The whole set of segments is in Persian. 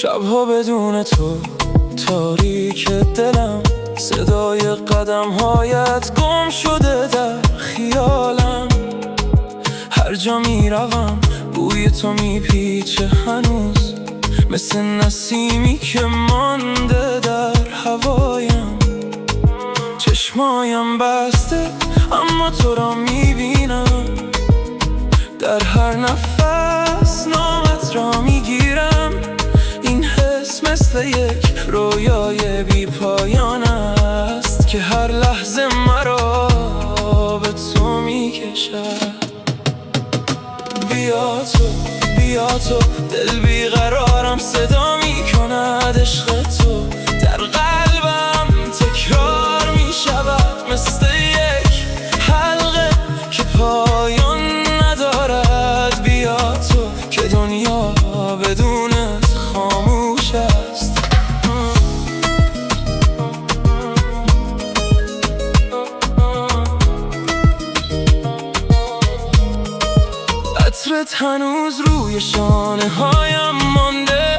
شبها بدون تو تاریک دلم، صدای قدم هایت گم شده در خیالم. هر جا می روم بوی تو می پیچه هنوز، مثل نسیمی که مانده در هوایم. چشمایم بسته اما تو را می بینم، در هر نفس نامت را می گیرم. این حس مثل یک رویای بی پایان است که هر لحظه مرا به تو می کشد. بیا تو دل بیقرارم صدا می کند عشق تو، در قلبم تکرار می شود مثل یک حلقه که پایان ندارد. بیا تو که دنیا بدونت خاموش است. عطرت هنوز روی شانه هایم مانده،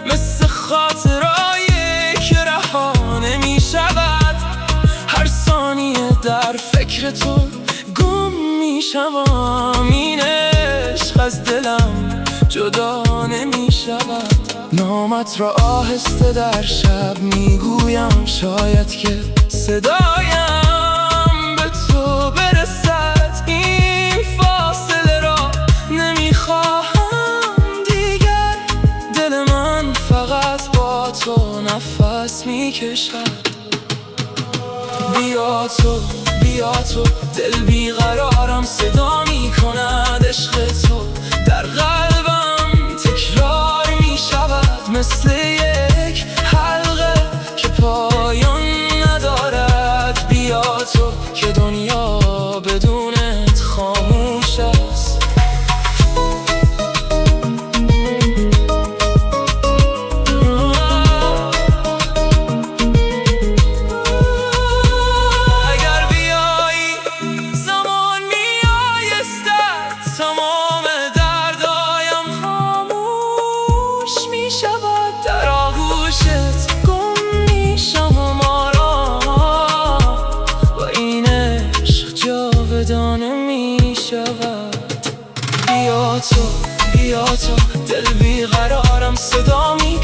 مثل خاطرایی که رها نمی شود. هر ثانیه در فکر تو گم می شوم. این عشق از دلم جدا نمی شود. نامت را آهسته در شب می گویم، شاید که صدایم به تو برسد. این فاصله را نمی خواهم دیگر، دل من فقط با تو نفس می کشد. بیا تو دل بیقرارم صدا می کند عشق تو، در قلبم تکرار می شود مثل یک حلقه که پایان ندارد. بیا تو که دنیا بدونت خاموش است. در آغوشت گم میشم و و این عشق جاودانه میشود. بیا تو دل بیقرارم صدا می